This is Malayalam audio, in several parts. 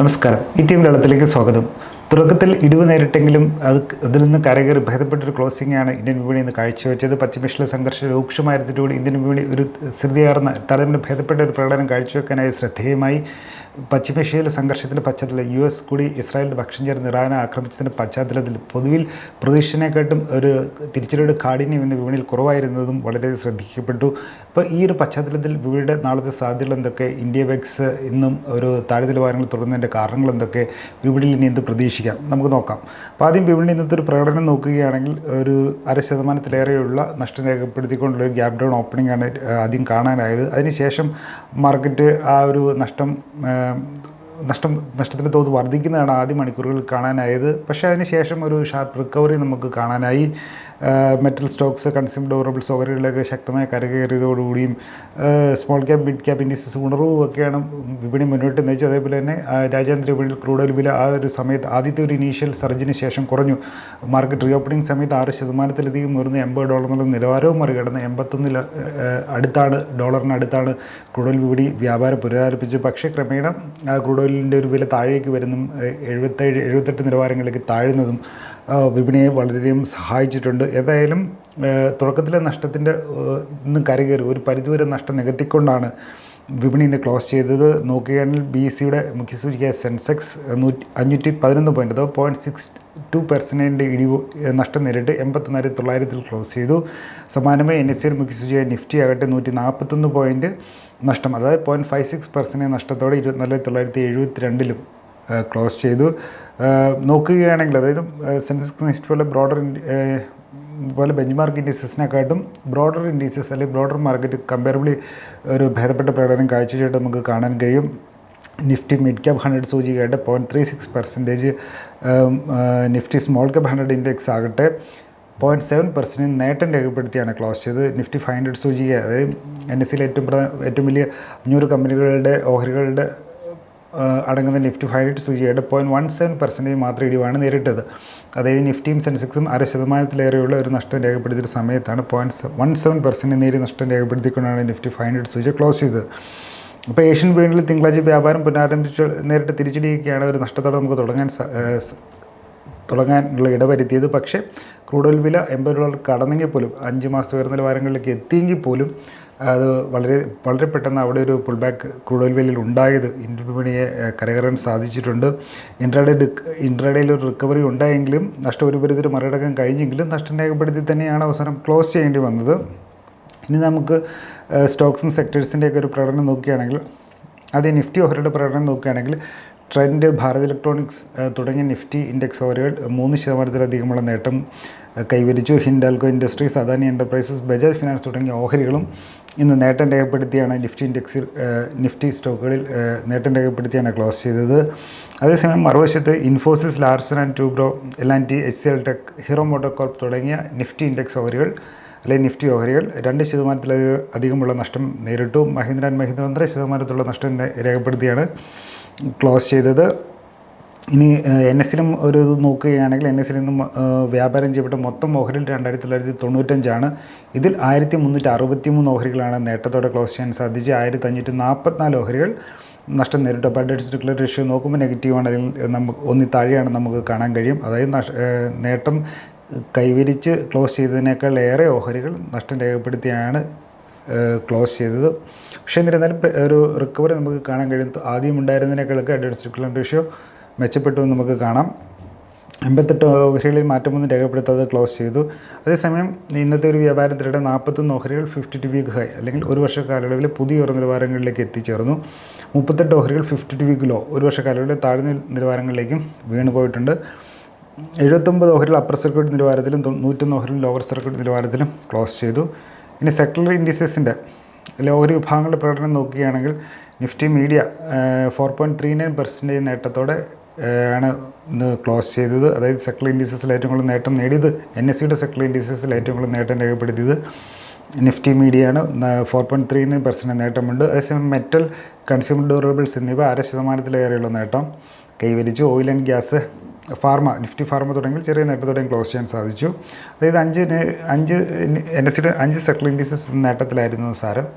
നമസ്കാരം. ടീം വെള്ളത്തിലേക്ക് സ്വാഗതം. തുടക്കത്തിൽ ഇടിവ് നേരിട്ടെങ്കിലും അതിൽ നിന്ന് കരകയറി ഭേദപ്പെട്ടൊരു ക്ലോസിംഗാണ് ഇന്ത്യൻ വിപണി ഇന്ന് കാഴ്ചവെച്ചത്. പശ്ചിമേഷ്യയിലെ സംഘർഷം രൂക്ഷമായിരുന്നതോടെ ഇന്ത്യൻ വിപണി ഒരു സ്ഥിതിയാർന്ന താരതമ്യം ഭേദപ്പെട്ട ഒരു പ്രകടനം കാഴ്ചവെക്കാനായി ശ്രദ്ധേയമായി. പശ്ചിമേഷ്യയിലെ സംഘർഷത്തിൻ്റെ പശ്ചാത്തലത്തിൽ US കൂടി ഇസ്രായേലിൻ്റെ പക്ഷം ചേർന്ന് ഇറാനെ ആക്രമിച്ചതിൻ്റെ പശ്ചാത്തലത്തിൽ പൊതുവിൽ പ്രതീക്ഷിച്ചതിനെക്കാട്ടും ഒരു തിരിച്ചടിയുടെ കാഠിന്യം ഇന്ന് വിപണിയിൽ കുറവായിരുന്നതും വളരെ ശ്രദ്ധിക്കപ്പെട്ടു. അപ്പോൾ ഈ ഒരു പശ്ചാത്തലത്തിൽ വിപണിയുടെ നാളത്തെ സാധ്യതകൾ എന്തൊക്കെ, ഇന്ത്യ വെക്സ് ഇന്നും ഒരു താഴ്ന്ന നിലവാരങ്ങൾ തുടരുന്നതിൻ്റെ കാരണങ്ങൾ എന്തൊക്കെ, വിപണിയിൽ ഇനി എന്ത് പ്രതീക്ഷിക്കാം, നമുക്ക് നോക്കാം. അപ്പോൾ ആദ്യം വിപണി ഇന്നത്തെ ഒരു പ്രകടനം നോക്കുകയാണെങ്കിൽ ഒരു 0.5%-ലേറെയുള്ള നഷ്ടം രേഖപ്പെടുത്തിക്കൊണ്ടുള്ള ഒരു ഗ്യാപ് ഡൗൺ ഓപ്പണിംഗ് ആണ് ആദ്യം കാണാനായത്. അതിനുശേഷം മാർക്കറ്റ് ആ ഒരു നഷ്ടത്തിൻ്റെ തോത് വർദ്ധിക്കുന്നതാണ് ആദ്യ മണിക്കൂറുകളിൽ കാണാനായത്. പക്ഷേ അതിനുശേഷം ഒരു ഷാർപ്പ് റിക്കവറി നമുക്ക് കാണാനായി. മെറ്റൽ സ്റ്റോക്സ്, കൺസ്യൂമർ ഡ്യൂറബിൾസ് ഓഹരികളിലൊക്കെ ശക്തമായ കരകയറിയതോടുകൂടിയും small cap, mid cap industries ഉണർവും ഒക്കെയാണ് വിപണി മുന്നോട്ട് നയിച്ചത്. അതേപോലെ തന്നെ രാജ്യാന്തര വിപണിയിൽ ക്രൂഡ് ഓയിൽ വില ആ ഒരു സമയത്ത് ആദ്യത്തെ ഒരു ഇനീഷ്യൽ സർജിന് ശേഷം കുറഞ്ഞു. മാർക്കറ്റ് റീ ഓപ്പണിംഗ് സമയത്ത് 6%-ലധികം ഉയർന്ന് $80 എന്നുള്ള നിലവാരവും മറികടന്ന് 81 ഡോളറിന് അടുത്താണ് ക്രൂഡ് ഓയിൽ വിപണി വ്യാപാരം പുനരാരംഭിച്ചു. പക്ഷേ ക്രമേണ ക്രൂഡ് ഓയിലിൻ്റെ ഒരു വില താഴേക്ക് വരുന്നതും 77-78 നിലവാരങ്ങളിലേക്ക് താഴുന്നതും വിപണിയെ വളരെയധികം സഹായിച്ചിട്ടുണ്ട്. ഏതായാലും തുടക്കത്തിലെ നഷ്ടത്തിൻ്റെ ഇന്ന് കരകയറി ഒരു പരിധിവരെ നഷ്ടം നികത്തിക്കൊണ്ടാണ് വിപണി ഇന്ന് ക്ലോസ് ചെയ്തത്. നോക്കുകയാണെങ്കിൽ BSEയുടെ മുഖ്യസൂചികയായ സെൻസെക്സ് 511 പോയിൻ്റ്, അഥവാ 0.62% ഇടിവ് നഷ്ടം നേരിട്ട് 81,900 ക്ലോസ് ചെയ്തു. സമാനമായി NSEയുടെ മുഖ്യസൂചികയായ നിഫ്റ്റി ആകട്ടെ 141 പോയിൻ്റ് നഷ്ടം, അതായത് 0.56% നഷ്ടത്തോടെ 24,972 ക്ലോസ് ചെയ്തു. നോക്കുകയാണെങ്കിൽ അതായത് സെൻസെക്സ് നിഫ്റ്റി പോലെ ബെഞ്ച് മാർക്ക് ഇൻഡീസസിനെക്കാട്ടും ബ്രോഡർ ഇൻഡീസസ് അല്ലെങ്കിൽ ബ്രോഡർ മാർക്കറ്റ് കമ്പാരബിളി ഒരു ഭേദപ്പെട്ട പ്രകടനം കാഴ്ചവെച്ചിട്ട് നമുക്ക് കാണാൻ കഴിയും. Nifty mid cap 100 സൂചികയായിട്ട് 0.36%, Nifty small cap 100 index ആകട്ടെ 0.7% നേട്ടം രേഖപ്പെടുത്തിയാണ് ക്ലോസ് ചെയ്തത്. നിഫ്റ്റി 500 സൂചിക, അതായത് NSEയിലെ ഏറ്റവും വലിയ 500 കമ്പനികളുടെ ഓഹരികളുടെ അടങ്ങുന്ന നിഫ്റ്റി 500 സൂചികയുടെ 0.17% മാത്രം ഇടിവാണ് നേരിട്ടത്. അതായത് നിഫ്റ്റിയും സെൻസെക്സും 0.5%-ലേറെയുള്ള ഒരു നഷ്ടം രേഖപ്പെടുത്തിയ സമയത്താണ് 0.17% നേരിയ നഷ്ടം രേഖപ്പെടുത്തിക്കൊണ്ടാണ് നിഫ്റ്റി 500 സൂചിക ക്ലോസ് ചെയ്തത്. അപ്പോൾ ഏഷ്യൻ വിപണിയിൽ തിങ്കളാഴ്ച വ്യാപാരം പുനരാരംഭിച്ച് നേരിട്ട് തിരിച്ചടിയൊക്കെയാണ് ഒരു നഷ്ടത്തോടെ നമുക്ക് തുടങ്ങാനുള്ള ഇടവരുത്തിയത്. പക്ഷേ ക്രൂഡ് ഓയിൽ വില $80 കടന്നെങ്കിൽ പോലും 5 മാസത്തെ ഉയർന്ന നിലവാരങ്ങളിലേക്ക് എത്തിയെങ്കിൽ പോലും അത് വളരെ പെട്ടെന്ന് അവിടെ ഒരു പുൾ ബാക്ക് ക്രൂഡ് ഓയിൽ വിലയിൽ ഉണ്ടായത് ഇന്ത്യൻ വിപണിയെ കരകയറാൻ സാധിച്ചിട്ടുണ്ട്. ഇൻട്രാഡേയിൽ ഒരു റിക്കവറി ഉണ്ടായെങ്കിലും നഷ്ടം ഒരു പരിധിയിൽ മറികടക്കാൻ കഴിഞ്ഞെങ്കിലും നഷ്ടം രേഖപ്പെടുത്തി തന്നെയാണ് അവസാനം ക്ലോസ് ചെയ്യേണ്ടി വന്നത്. ഇനി നമുക്ക് സ്റ്റോക്സും സെക്ടേഴ്സിൻ്റെയൊക്കെ ഒരു പ്രകടനം നോക്കുകയാണെങ്കിൽ ആദ്യം നിഫ്റ്റി ഓഹരിയുടെ പ്രകടനം നോക്കുകയാണെങ്കിൽ ട്രെൻഡ്, ഭാരത് ഇലക്ട്രോണിക്സ് തുടങ്ങിയ നിഫ്റ്റി ഇൻഡെക്സ് ഓഹരികൾ 3%-ലധികമുള്ള നേട്ടം കൈവരിച്ചു. Hindalco industries, Adani enterprises, Bajaj finance തുടങ്ങിയ ഓഹരികളും ഇന്ന് നേട്ടം രേഖപ്പെടുത്തിയാണ് നിഫ്റ്റി സ്റ്റോക്കുകളിൽ നേട്ടം രേഖപ്പെടുത്തിയാണ് ക്ലോസ് ചെയ്തത്. അതേസമയം മറുവശത്ത് Infosys, Larsen and Toubro, L&T, HCL tech, hero MotoCorp തുടങ്ങിയ നിഫ്റ്റി ഇൻഡെക്സ് ഓഹരികൾ അല്ലെങ്കിൽ നിഫ്റ്റി ഓഹരികൾ 2%-ലധികമുള്ള നഷ്ടം നേരിട്ടു. മഹീന്ദ്ര ആൻഡ് മഹീന്ദ്ര 1.5%-ലുള്ള നഷ്ടം രേഖപ്പെടുത്തിയാണ് ക്ലോസ് ചെയ്തത്. ഇനി NSEയിലും ഒരു ഇത് നോക്കുകയാണെങ്കിൽ NSEയിൽ നിന്നും വ്യാപാരം ചെയ്യപ്പെട്ട മൊത്തം ഓഹരികൾ 2,995 ഇതിൽ 1,363 ഓഹരികളാണ് നേട്ടത്തോടെ ക്ലോസ് ചെയ്യാൻ സാധിച്ചത്. 1,544 ഓഹരികൾ നഷ്ടം നേരിട്ടു. അപ്പോൾ അഡ്വാൻസ് ഡിക്ലർ റേഷ്യോ നോക്കുമ്പോൾ നെഗറ്റീവാണ്, അതിൽ നമുക്ക് ഒന്നി താഴെയാണ് നമുക്ക് കാണാൻ കഴിയും. അതായത് നേട്ടം കൈവരിച്ച് ക്ലോസ് ചെയ്തതിനേക്കാൾ ഏറെ ഓഹരികൾ നഷ്ടം രേഖപ്പെടുത്തിയാണ് ക്ലോസ് ചെയ്തത്. പക്ഷേ എന്നിരുന്നാലും ഒരു റിക്കവറി നമുക്ക് കാണാൻ കഴിയും. ആദ്യം ഉണ്ടായിരുന്നതിനേക്കാളൊക്കെ അഡ്വാൻസ് ഡിക്ലർ റേഷ്യോ മെച്ചപ്പെട്ടു എന്ന് നമുക്ക് കാണാം. 88 ഓഹരികളിൽ മാറ്റമൊന്നും രേഖപ്പെടുത്താതെ ക്ലോസ് ചെയ്തു. അതേസമയം ഇന്നത്തെ ഒരു വ്യാപാരത്തിനിടെ 41 ഓഹരികൾ 52 വീക്ക് ഹൈ അല്ലെങ്കിൽ ഒരു വർഷ കാലയളവിൽ പുതിയ ഉയർന്ന നിലവാരങ്ങളിലേക്ക് എത്തിച്ചേർന്നു. 38 ഓഹരികൾ 52 വീക്ക് ലോ, ഒരു വർഷ കാലയളവിൽ താഴ്ന്ന നിലവാരങ്ങളിലേക്കും വീണ് പോയിട്ടുണ്ട്. 79 ഓഹരികൾ അപ്പർ സർക്യൂട്ട് നിലവാരത്തിലും 101 ഓഹരികൾ ലോവർ സർക്യൂട്ട് നിലവാരത്തിലും ക്ലോസ് ചെയ്തു. ഇനി സെക്ടറൽ ഇൻഡിസസിൻ്റെ ഓഹരി വിഭാഗങ്ങളുടെ പ്രകടനം നോക്കുകയാണെങ്കിൽ നിഫ്റ്റി മീഡിയ 4.39% നേട്ടത്തോടെ ആണ് ഇന്ന് ക്ലോസ് ചെയ്തത്. അതായത് സെക്ടറൽ ഇൻഡിസസിൽ ഏറ്റവും കൂടുതൽ നേട്ടം നേടിയത് NSEയുടെ സെക്ടറൽ ഇൻഡിസസിൽ ഏറ്റവും കൂടുതൽ നേട്ടം രേഖപ്പെടുത്തിയത് നിഫ്റ്റി മീഡിയയാണ്. 4.39% നേട്ടമുണ്ട്. അതേസമയം മെറ്റൽ, കൺസ്യൂമർ ഡ്യൂറബിൾസ് എന്നിവ 0.5%-ലേറെയുള്ള നേട്ടം കൈവരിച്ചു. Oil and gas, pharma, Nifty pharma തുടങ്ങി ചെറിയ നേട്ടത്തോടെയും ക്ലോസ് ചെയ്യാൻ സാധിച്ചു. അതായത് NSEയുടെ 5 സെക്ടറൽ ഇൻഡീസസ് നേട്ടത്തിലായിരുന്നു സാരം.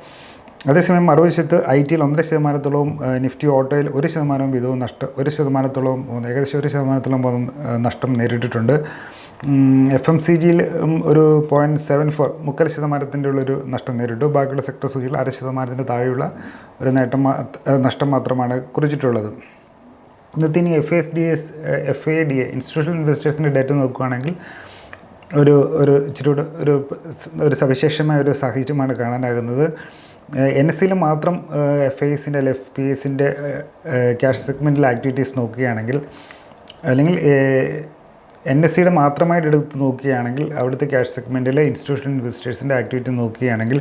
അതേസമയം മറുവശത്ത് ഐ.ടിയിൽ 1.5%, നിഫ്റ്റി ഓട്ടോയിൽ 1% വീതവും ഏകദേശം 1%-ഓളം നഷ്ടം നേരിട്ടിട്ടുണ്ട്. FMCGയിൽ ഒരു 0.74 3/4% ഉള്ളൊരു നഷ്ടം നേരിട്ടു. ബാക്കിയുള്ള സെക്ടർ സൂചികൾ 0.5% താഴെയുള്ള ഒരു നഷ്ടം മാത്രമാണ് കുറിച്ചിട്ടുള്ളത്. ഇന്നത്തെ ഇനി FADA ഇൻസ്റ്റിറ്റ്യൂഷണൽ ഇൻവെസ്റ്റേഴ്സിൻ്റെ ഡേറ്റ നോക്കുകയാണെങ്കിൽ ഇച്ചിരി കൂടെ ഒരു സവിശേഷമായ ഒരു സാഹചര്യമാണ് കാണാനാകുന്നത്. NSEയിൽ മാത്രം FISൻ്റെ അല്ലെങ്കിൽ FPSൻ്റെ ക്യാഷ് സെഗ്മെൻറ്റിലെ ആക്ടിവിറ്റീസ് നോക്കുകയാണെങ്കിൽ, അല്ലെങ്കിൽ NSEയുടെ മാത്രമായിട്ട് എടുത്ത് നോക്കുകയാണെങ്കിൽ അവിടുത്തെ ക്യാഷ് സെഗ്മെൻറ്റിലെ ഇൻസ്റ്റിറ്റ്യൂഷണൽ ഇൻവെസ്റ്റേഴ്സിൻ്റെ ആക്ടിവിറ്റി നോക്കുകയാണെങ്കിൽ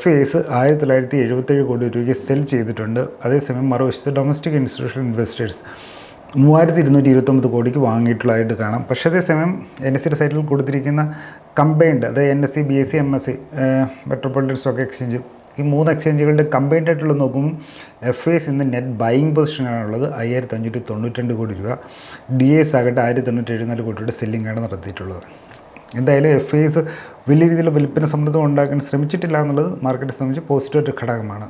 FIS 1977 കോടി രൂപയ്ക്ക് സെൽ ചെയ്തിട്ടുണ്ട്. അതേസമയം മറുവശത്ത് ഡൊമസ്റ്റിക് ഇൻസ്റ്റിറ്റ്യൂഷണൽ ഇൻവെസ്റ്റേഴ്സ് 3229 കോടിക്ക് വാങ്ങിയിട്ടുള്ളതായിട്ട് കാണാം. പക്ഷേ അതേസമയം NSEയുടെ സൈറ്റിൽ കൊടുത്തിരിക്കുന്ന കമ്പൈൻഡ്, അതായത് NSE, BSE, MSE, metropolitan stock exchange, ഈ 3 എക്സ്ചേഞ്ചുകളുടെ കമ്പൈൻഡ് ആയിട്ടുള്ളത് നോക്കുമ്പോൾ FIS ഇന്ന് നെറ്റ് ബൈയിങ് പൊസിഷനാണുള്ളത് 5592 കോടി രൂപ. DIS ആകട്ടെ 1974 കോടി രൂപയുടെ സെല്ലിംഗാണ് നടത്തിയിട്ടുള്ളത്. എന്തായാലും FIS വലിയ രീതിയിൽ വിൽപ്പന സമ്മർദ്ദം ഉണ്ടാക്കാൻ ശ്രമിച്ചിട്ടില്ല എന്നുള്ളത് മാർക്കറ്റിനെ സംബന്ധിച്ച് പോസിറ്റീവ് ഘടകമാണ്.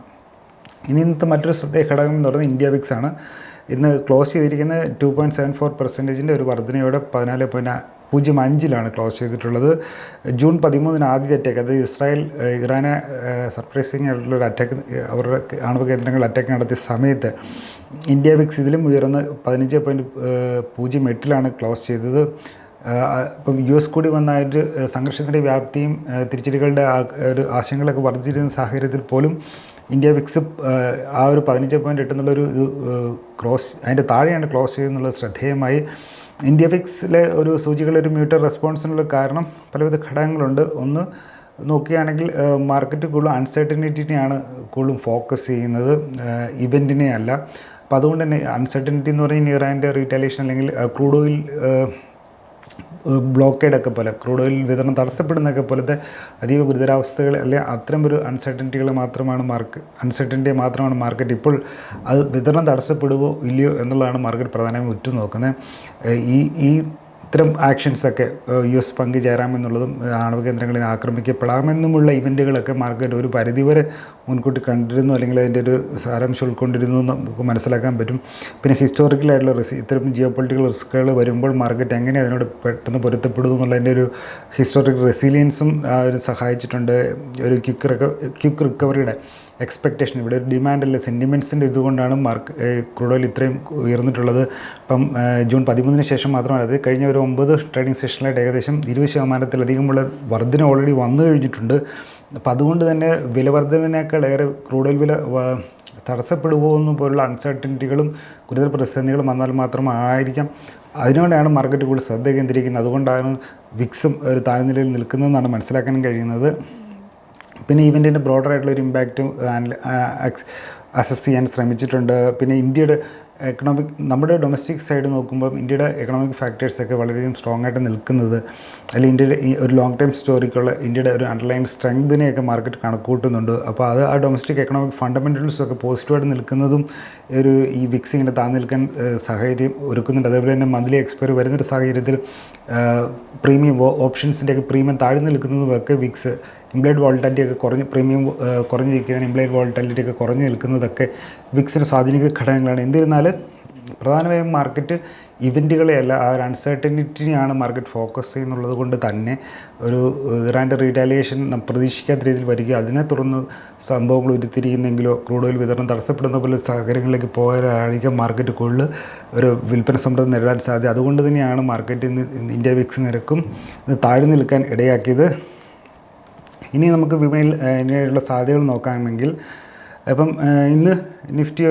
ഇനി ഇന്നത്തെ മറ്റൊരു ശ്രദ്ധേയ ഘടകം എന്ന് പറയുന്നത് ഇന്ത്യ വിക്സ് ആണ്. ഇന്ന് ക്ലോസ് ചെയ്തിരിക്കുന്നത് 2.74% ഒരു വർധനയോടെ 14.05 ക്ലോസ് ചെയ്തിട്ടുള്ളത്. ജൂൺ 13 ആദ്യ അറ്റാക്ക്, അത് ഇറാനെ സർപ്രൈസിങ് ആയിട്ടുള്ളൊരു അറ്റാക്ക്, അവരുടെ ആണവ കേന്ദ്രങ്ങൾ അറ്റാക്ക് നടത്തിയ സമയത്ത് ഇന്ത്യ വിക്സ് ഇതിലും ഉയർന്ന് 15.08 ക്ലോസ് ചെയ്തത്. ഇപ്പം US കൂടി വന്നായിട്ട് സംഘർഷത്തിൻ്റെ വ്യാപ്തിയും തിരിച്ചടികളുടെ ഒരു ആശങ്കകളൊക്കെ വർദ്ധിച്ചിരുന്ന സാഹചര്യത്തിൽ പോലും ഇന്ത്യ വിക്സ് ആ ഒരു 15.8 എന്നുള്ളൊരു ക്രോസ്, അതിൻ്റെ താഴെയാണ് ക്ലോസ് ചെയ്തെന്നുള്ളത് ശ്രദ്ധേയമായി. ഇന്ത്യ വിക്സിലെ ഒരു സൂചികളെ ഒരു മ്യൂട്ടഡ് റെസ്പോൺസിനുള്ള കാരണം പലവിധ ഘടകങ്ങളുണ്ട്. ഒന്ന് നോക്കുകയാണെങ്കിൽ മാർക്കറ്റ് കൂടുതലും അൺസർട്ടനിറ്റിനെയാണ് കൂടുതലും ഫോക്കസ് ചെയ്യുന്നത്, ഇവൻറ്റിനെ അല്ല. അപ്പോൾ അതുകൊണ്ട് തന്നെ അൺസർട്ടനിറ്റി എന്ന് പറഞ്ഞാൽ ഇറാൻ്റെ റീറ്റാലിയേഷൻ അല്ലെങ്കിൽ ക്രൂഡ് ഓയിൽ ബ്ലോക്കേഡൊക്കെ പോലെ, ക്രൂഡ് ഓയിൽ വിതരണം തടസ്സപ്പെടുന്നതൊക്കെ പോലത്തെ അതീവ ഗുരുതരാവസ്ഥകൾ അല്ലെങ്കിൽ അത്തരം ഒരു അൺസർട്ടനിറ്റിയെ മാത്രമാണ് മാർക്കറ്റ് ഇപ്പോൾ അത് വിതരണം തടസ്സപ്പെടുമോ ഇല്ലയോ എന്നുള്ളതാണ് മാർക്കറ്റ് പ്രധാനമായും ഉറ്റുനോക്കുന്നത്. ഈ ഇത്തരം ആക്ഷൻസൊക്കെ US പങ്ക് ചേരാമെന്നുള്ളതും ആണവ കേന്ദ്രങ്ങളിൽ ആക്രമിക്കപ്പെടാമെന്നുമുള്ള ഇവൻറ്റുകളൊക്കെ മാർക്കറ്റ് ഒരു പരിധിവരെ മുൻകൂട്ടി കണ്ടിരുന്നു, അല്ലെങ്കിൽ അതിൻ്റെ ഒരു സാരാംശം ഉൾക്കൊണ്ടിരുന്നു എന്ന് നമുക്ക് മനസ്സിലാക്കാൻ പറ്റും. പിന്നെ ഹിസ്റ്റോറിക്കലായിട്ടുള്ള ഇത്തരം ജിയോ പൊളിറ്റിക്കൽ റിസ്ക്കുകൾ വരുമ്പോൾ മാർക്കറ്റ് എങ്ങനെ അതിനോട് പെട്ടെന്ന് പൊരുത്തപ്പെടുന്നു എന്നുള്ളതിൻ്റെ ഒരു ഹിസ്റ്റോറിക്കൽ റെസിലിയൻസും അതിന് സഹായിച്ചിട്ടുണ്ട്. ഒരു ക്വിക്ക് റിക്കവറിയുടെ എക്സ്പെക്റ്റേഷൻ, ഇവിടെ ഒരു ഡിമാൻഡല്ല, സെൻറ്റിമെൻറ്റ്സിൻ്റെ ഇതുകൊണ്ടാണ് ക്രൂഡ് ഓയിൽ ഇത്രയും ഉയർന്നിട്ടുള്ളത്. ഇപ്പം ജൂൺ 13 ശേഷം മാത്രമല്ല, അത് കഴിഞ്ഞ ഒരു 9 ട്രേഡിംഗ് സെഷനിലായിട്ട് ഏകദേശം 20%-ലധികമുള്ള വർധന ഓൾറെഡി വന്നു കഴിഞ്ഞിട്ടുണ്ട്. അപ്പോൾ അതുകൊണ്ട് തന്നെ വിലവർദ്ധനേക്കാൾ ഏറെ ക്രൂഡ് ഓയിൽ വില തടസ്സപ്പെടുമോ എന്ന് പോലുള്ള അൺസർട്ടനിറ്റികളും ഗുരുതര പ്രതിസന്ധികളും വന്നാൽ മാത്രമായിരിക്കാം അതിനോടാണ് മാർക്കറ്റ് കൂടുതൽ ശ്രദ്ധ കേന്ദ്രീകരിക്കുന്നത്. അതുകൊണ്ടാണ് വിക്സും ഒരു താഴ്നിലയിൽ നിൽക്കുന്നതെന്നാണ് മനസ്സിലാക്കാൻ കഴിയുന്നത്. പിന്നെ ഇവൻറ്റിൻ്റെ ബ്രോഡറായിട്ടുള്ളൊരു ഇമ്പാക്റ്റും അസസ് ചെയ്യാൻ ശ്രമിച്ചിട്ടുണ്ട്. പിന്നെ ഇന്ത്യയുടെ നമ്മുടെ ഡൊമസ്റ്റിക് സൈഡ് നോക്കുമ്പോൾ ഇന്ത്യയുടെ എക്കണോമിക് ഫാക്ടേഴ്സൊക്കെ വളരെയധികം സ്ട്രോങ് ആയിട്ട് നിൽക്കുന്നത്, അല്ലെങ്കിൽ ഇന്ത്യയുടെ ഈ ഒരു ലോങ് ടൈം സ്റ്റോറിക്കുള്ള ഇന്ത്യയുടെ ഒരു അണ്ടർലൈൻ സ്ട്രെങ്തിനെയൊക്കെ മാർക്കറ്റ് കണക്കൂട്ടുന്നുണ്ട്. അപ്പോൾ അത് ആ ഡൊമസ്റ്റിക് എക്കണോമിക് ഫണ്ടമെൻ്റൽസൊക്കെ പോസിറ്റീവായിട്ട് നിൽക്കുന്നതും ഈ വിക്സിങ്ങിനെ താഴ്ന്നു നിൽക്കാൻ സാഹചര്യം ഒരുക്കുന്നുണ്ട്. അതേപോലെ തന്നെ മന്ത്ലി എക്സ്പയറി വരുന്നൊരു സാഹചര്യത്തിൽ പ്രീമിയം ഓപ്ഷൻസിൻ്റെയൊക്കെ പ്രീമിയം താഴ്ന്നു നിൽക്കുന്നതുമൊക്കെ വിക്സ് ഇംപ്ലൈഡ് വോളറ്റാലിറ്റിയൊക്കെ കുറഞ്ഞിരിക്കുന്നതിന് ഇംപ്ലൈഡ് വോളറ്റാലിറ്റിയൊക്കെ കുറഞ്ഞു നിൽക്കുന്നതൊക്കെ വിക്സിന് സ്വാധീനിക്കുന്ന ഘടകങ്ങളാണ്. എന്നിരുന്നാൽ പ്രധാനമായും മാർക്കറ്റ് ഇവൻറ്റുകളെയല്ല, ആ ഒരു അൺസർട്ടനിറ്റിയാണ് മാർക്കറ്റ് ഫോക്കസ് ചെയ്യുന്നുള്ളത് കൊണ്ട് തന്നെ ഒരു ഇറാൻ്റെ റീറ്റാലിയേഷൻ പ്രതീക്ഷിക്കാത്ത രീതിയിൽ വരിക, അതിനെ തുടർന്ന് സംഭവങ്ങൾ ഉരുത്തിരിയുന്നെങ്കിലോ ക്രൂഡ് ഓയിൽ വിതരണം തടസ്സപ്പെടുന്ന പോലെ സാഹചര്യങ്ങളിലേക്ക് പോകാനായിരിക്കും മാർക്കറ്റ് കൂടുതൽ ഒരു വിൽപ്പന സമ്മർദ്ദം നേരിടാൻ സാധ്യത. അതുകൊണ്ട് തന്നെയാണ് മാർക്കറ്റ് ഇന്ന് ഇന്ത്യ വിക്സ് നിരക്കും ഇന്ന് താഴ്ന്നു നിൽക്കാൻ ഇടയാക്കിയത്. ഇനി നമുക്ക് വിപണിയിൽ ഇതിനുള്ള സാധ്യതകൾ നോക്കാമെങ്കിൽ, അപ്പം ഇന്ന് നിഫ്റ്റി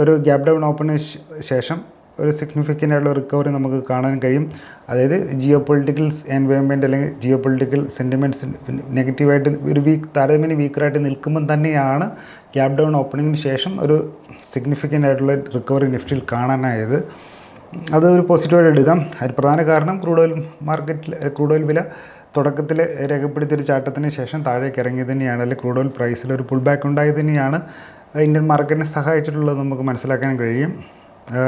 ഒരു ഗ്യാപ് ഡൗൺ ഓപ്പണിന് ശേഷം ഒരു സിഗ്നിഫിക്കൻ്റ് ആയിട്ടുള്ള റിക്കവറി നമുക്ക് കാണാൻ കഴിയും. അതായത് ജിയോ പൊളിറ്റിക്കൽ എൻവയോൺമെൻറ്റ് അല്ലെങ്കിൽ ജിയോ പൊളിറ്റിക്കൽ സെൻറ്റിമെൻറ്റ്സ് നെഗറ്റീവായിട്ട് താരതമ്യേന വീക്കറായിട്ട് നിൽക്കുമ്പം തന്നെയാണ് ഗ്യാപ് ഡൗൺ ഓപ്പണിങ്ങിന് ശേഷം ഒരു സിഗ്നിഫിക്കൻ്റ് ആയിട്ടുള്ള റിക്കവറി നിഫ്റ്റിയിൽ കാണാനായത്. അതൊരു പോസിറ്റീവായിട്ട് എടുക്കാം. അതിന് പ്രധാന കാരണം ക്രൂഡ് ഓയിൽ വില തുടക്കത്തിൽ രേഖപ്പെടുത്തിയൊരു ചാട്ടത്തിന് ശേഷം താഴേക്ക് ഇറങ്ങി തന്നെയാണ്, അല്ലെങ്കിൽ ക്രൂഡ് ഓയിൽ പ്രൈസിൽ ഒരു പുൾ ബാക്ക് ഉണ്ടായി തന്നെയാണ് ഇന്ത്യൻ മാർക്കറ്റിനെ സഹായിച്ചിട്ടുള്ളത് നമുക്ക് മനസ്സിലാക്കാൻ കഴിയും.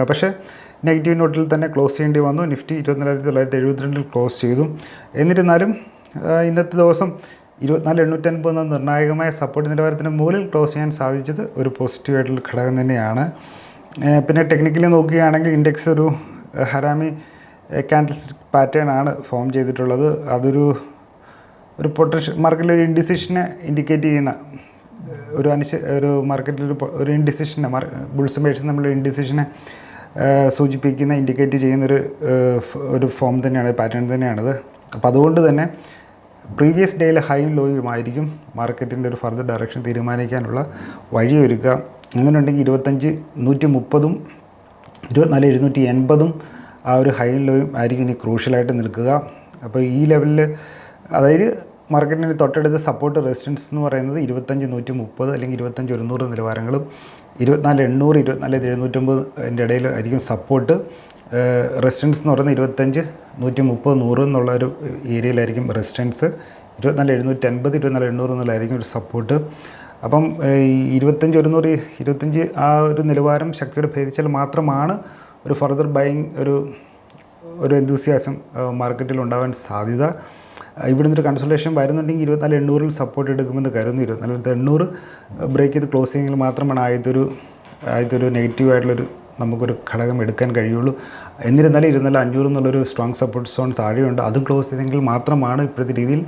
പക്ഷേ നെഗറ്റീവ് നോട്ടിൽ തന്നെ ക്ലോസ് ചെയ്യേണ്ടി വന്നു. നിഫ്റ്റി 24,972 ക്ലോസ് ചെയ്തു. എന്നിരുന്നാലും ഇന്നത്തെ ദിവസം 24,850 എന്ന നിർണായകമായ സപ്പോർട്ട് നിലവാരത്തിന് മുകളിൽ ക്ലോസ് ചെയ്യാൻ സാധിച്ചത് ഒരു പോസിറ്റീവായിട്ടുള്ള ഘടകം തന്നെയാണ്. പിന്നെ ടെക്നിക്കലി നോക്കുകയാണെങ്കിൽ ഇൻഡെക്സ് ഒരു ഹരാമി ക്യാൻഡിൽസ്റ്റിക് പാറ്റേൺ ആണ് ഫോം ചെയ്തിട്ടുള്ളത്. അതൊരു പൊട്ടൻഷ്യൽ മാർക്കറ്റിൽ ഒരു ഇൻഡിസിഷനെ ഇൻഡിക്കേറ്റ് ചെയ്യുന്ന ഒരു മാർക്കറ്റിൽ ഒരു ഇൻഡിസിഷനെ ബുൾസും ബേഴ്സും നമ്മൾ ഇൻഡിസിഷനെ സൂചിപ്പിക്കുന്ന ഇൻഡിക്കേറ്റ് ചെയ്യുന്നൊരു ഫോം തന്നെയാണ്, പാറ്റേൺ തന്നെയാണത്. അപ്പോൾ അതുകൊണ്ട് തന്നെ പ്രീവിയസ് ഡേയിലെ ഹൈയും ലോയുമായിരിക്കും മാർക്കറ്റിൻ്റെ ഒരു ഫർദർ ഡയറക്ഷൻ തീരുമാനിക്കാനുള്ള വഴിയൊരുക്കുക. അങ്ങനെ ഉണ്ടെങ്കിൽ 25,130 24,780 ആ ഒരു ഹൈയും ലോയും ആയിരിക്കും ഇനി ക്രൂഷ്യലായിട്ട് നിൽക്കുക. അപ്പോൾ ഈ ലെവലിൽ, അതായത് മാർക്കറ്റിന് തൊട്ടടുത്ത സപ്പോർട്ട് റെസിസ്റ്റൻസ് എന്ന് പറയുന്നത് 25,130 അല്ലെങ്കിൽ 25,100 നിലവാരങ്ങളും 24,800 24,750 ഇടയിൽ ആയിരിക്കും സപ്പോർട്ട്. റെസിസ്റ്റൻസ് എന്ന് പറയുന്നത് 25,130 100 എന്നുള്ള ഒരു ഏരിയയിലായിരിക്കും റെസിസ്റ്റൻസ്. 24,750 24,800 എന്നുള്ളതായിരിക്കും ഒരു സപ്പോർട്ട്. അപ്പം 25,100 ആ ഒരു നിലവാരം ശക്തിയോടെ ഭേദിച്ചാൽ മാത്രമാണ് ഒരു ഫർദർ ബൈയിങ് ഒരു എന്തൂസിയാസം മാർക്കറ്റിൽ ഉണ്ടാവാൻ സാധ്യത. ഇവിടെ നിന്നൊരു കൺസൾട്ടേഷൻ വരുന്നുണ്ടെങ്കിൽ 24,800 സപ്പോർട്ട് എടുക്കുമെന്ന് കരുതുന്നു. 24,800 ബ്രേക്ക് ചെയ്ത് ക്ലോസ് ചെയ്യെങ്കിൽ മാത്രമാണ് ആദ്യത്തെ ഒരു നെഗറ്റീവായിട്ടുള്ളൊരു നമുക്കൊരു ഘടകം എടുക്കാൻ കഴിയുള്ളൂ. എന്നിരുന്നാലും 24,500 എന്നുള്ളൊരു സ്ട്രോങ് സപ്പോർട്ട് സോൺ താഴെയുണ്ട്. അത് ക്ലോസ് ചെയ്തെങ്കിൽ മാത്രമാണ് ഇപ്പോഴത്തെ രീതിയിൽ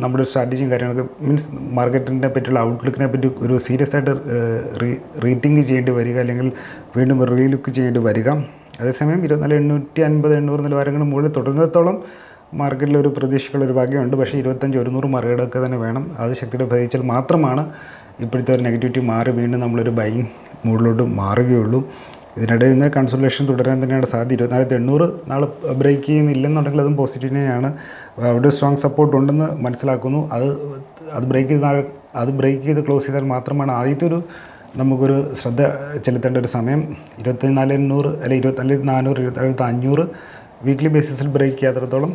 നമ്മുടെ സ്ട്രാറ്റജിയും കാര്യങ്ങളൊക്കെ മീൻസ് മാർക്കറ്റിനെ പറ്റിയുള്ള ഔട്ട്ലുക്കിനെ പറ്റി ഒരു സീരിയസ് ആയിട്ട് റീതിങ്ക് ചെയ്യേണ്ടി വരിക, അല്ലെങ്കിൽ വീണ്ടും റീലുക്ക് ചെയ്യേണ്ടി വരിക. അതേസമയം 24,850 800 നിലവാരങ്ങൾ മുകളിൽ തുടരുന്നിടത്തോളം മാർക്കറ്റിൽ ഒരു പ്രതീക്ഷകളൊരു ഭാഗ്യമുണ്ട്. പക്ഷേ 25,100 മറികടക്കുക തന്നെ വേണം. അത് ശക്തിയോടെ ഭരിച്ചാൽ മാത്രമാണ് ഇപ്പോഴത്തെ ഒരു നെഗറ്റിവിറ്റി മാറി വീണ്ടും നമ്മളൊരു ബൈയിങ് മൂഡിലോട്ട് മാറുകയുള്ളൂ. ഇതിനിടയിൽ നിന്ന് കൺസൾട്ടേഷൻ തുടരാൻ തന്നെയാണ് സാധ്യത. 24,800 നാളെ ബ്രേക്ക് ചെയ്യുന്നില്ലെന്നുണ്ടെങ്കിൽ അതും പോസിറ്റീവ് തന്നെയാണ്. അവിടെ സ്ട്രോങ് സപ്പോർട്ട് ഉണ്ടെന്ന് മനസ്സിലാക്കുന്നു. അത് ബ്രേക്ക് ചെയ്ത് ക്ലോസ് ചെയ്താൽ മാത്രമാണ് ആദ്യത്തെ നമുക്കൊരു ശ്രദ്ധ ചെലുത്തേണ്ട ഒരു സമയം. 24,800 അല്ലെങ്കിൽ 24,400 24,500 വീക്ക്ലി ബേസിസിൽ ബ്രേക്ക് ചെയ്യാത്തിടത്തോളം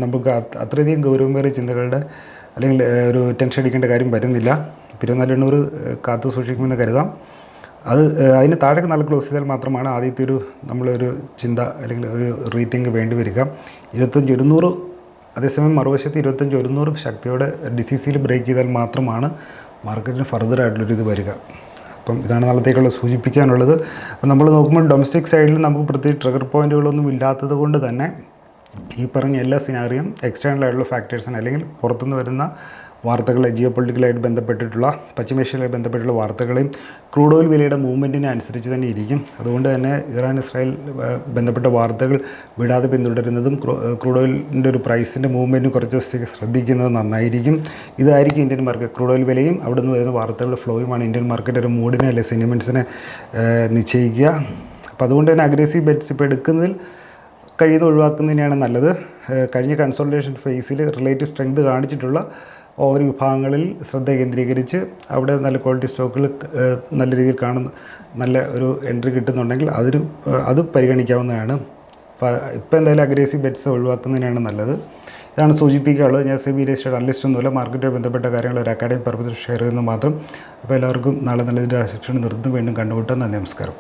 നമുക്ക് അത്രയധികം ഗൗരവമേറിയ ചിന്തകളുടെ അല്ലെങ്കിൽ ഒരു ടെൻഷൻ അടിക്കേണ്ട കാര്യം വരുന്നില്ല. 24,800 കാത്തു സൂക്ഷിക്കുമെന്ന് കരുതാം. അതിന് താഴേക്ക് നല്ല ക്ലോസ് ചെയ്താൽ മാത്രമാണ് ആദ്യത്തെ നമ്മളൊരു ചിന്ത അല്ലെങ്കിൽ ഒരു റീതിങ്ക് വേണ്ടി വരിക. 25,100 അതേസമയം മറുവശത്ത് 25,100 ശക്തിയോടെ DCCയിൽ ബ്രേക്ക് ചെയ്താൽ മാത്രമാണ് മാർക്കറ്റിന് ഫർദറായിട്ടുള്ളൊരു വരിക. അപ്പം ഇതാണ് നാളത്തേക്കുള്ള സൂചിപ്പിക്കാനുള്ളത്. അപ്പം നമ്മൾ നോക്കുമ്പോൾ ഡൊമസ്റ്റിക് സൈഡിൽ നമുക്ക് പ്രത്യേകിച്ച് ട്രിഗർ പോയിൻറ്റുകളൊന്നും ഇല്ലാത്തത് കൊണ്ട് തന്നെ ഈ പറഞ്ഞ എല്ലാ സിനാറിയും എക്സ്റ്റേണൽ ആയിട്ടുള്ള ഫാക്ടേഴ്സിന് അല്ലെങ്കിൽ പുറത്തുനിന്ന് വരുന്ന വാർത്തകൾ, ജിയോ പൊളിറ്റിക്കലായിട്ട് ബന്ധപ്പെട്ടിട്ടുള്ള പശ്ചിമേഷ്യയുമായി ബന്ധപ്പെട്ടുള്ള വാർത്തകളെയും ക്രൂഡ് ഓയിൽ വിലയുടെ മൂവ്മെൻറ്റിനെ അനുസരിച്ച് തന്നെ ഇരിക്കും. അതുകൊണ്ട് തന്നെ ഇറാൻ ഇസ്രായേൽ ബന്ധപ്പെട്ട വാർത്തകൾ വിടാതെ പിന്തുടരുന്നതും ക്രൂഡ് ഓയിലിൻ്റെ ഒരു പ്രൈസിൻ്റെ മൂവ്മെൻറ്റും കുറച്ച് ദിവസത്തേക്ക് ശ്രദ്ധിക്കുന്നത് നന്നായിരിക്കും. ഇതായിരിക്കും ഇന്ത്യൻ മാർക്കറ്റ്. ക്രൂഡ് ഓയിൽ വിലയും അവിടെ നിന്ന് വരുന്ന വാർത്തകളുടെ ഫ്ലോയുമാണ് ഇന്ത്യൻ മാർക്കറ്റ് ഒരു മൂഡിനെ അല്ലെ സെൻറ്റിമെൻറ്റ്സിനെ നിശ്ചയിക്കുക. അപ്പോൾ അതുകൊണ്ട് തന്നെ അഗ്രസീവ് ബെറ്റ്സ് ഇപ്പോൾ എടുക്കുന്നതിൽ കഴിയുന്ന ഒഴിവാക്കുന്നതിനെയാണ് നല്ലത്. കഴിഞ്ഞ കൺസോളിഡേഷൻ ഫേസിൽ റിലേറ്റീവ് സ്ട്രെങ്ത് കാണിച്ചിട്ടുള്ള ഓരോ വിഭാഗങ്ങളിൽ ശ്രദ്ധ കേന്ദ്രീകരിച്ച് അവിടെ നല്ല ക്വാളിറ്റി സ്റ്റോക്കുകൾ നല്ല രീതിയിൽ നല്ല ഒരു എൻട്രി കിട്ടുന്നുണ്ടെങ്കിൽ അത് പരിഗണിക്കാവുന്നതാണ്. ഇപ്പോൾ എന്തായാലും അഗ്രസീവ് ബെറ്റ്സ് ഒഴിവാക്കുന്നതിനാണ് നല്ലത്. ഇതാണ് സൂചിപ്പിക്കാനുള്ളത്. ഞാൻ സെബി രജിസ്റ്റേർഡ് അനലിസ്റ്റ് ഒന്നുമില്ല. മാർക്കറ്റുമായി ബന്ധപ്പെട്ട കാര്യങ്ങൾ ഒരു അക്കാഡമിക് പർപ്പസിൽ ഷെയർ ചെയ്യുന്നത് മാത്രം. അപ്പോൾ എല്ലാവർക്കും നാളെ നല്ലൊരു സെക്ഷൻ നിർത്തുന്നു. വീണ്ടും കണ്ടുമുട്ടാം. നന്ദി, നമസ്കാരം.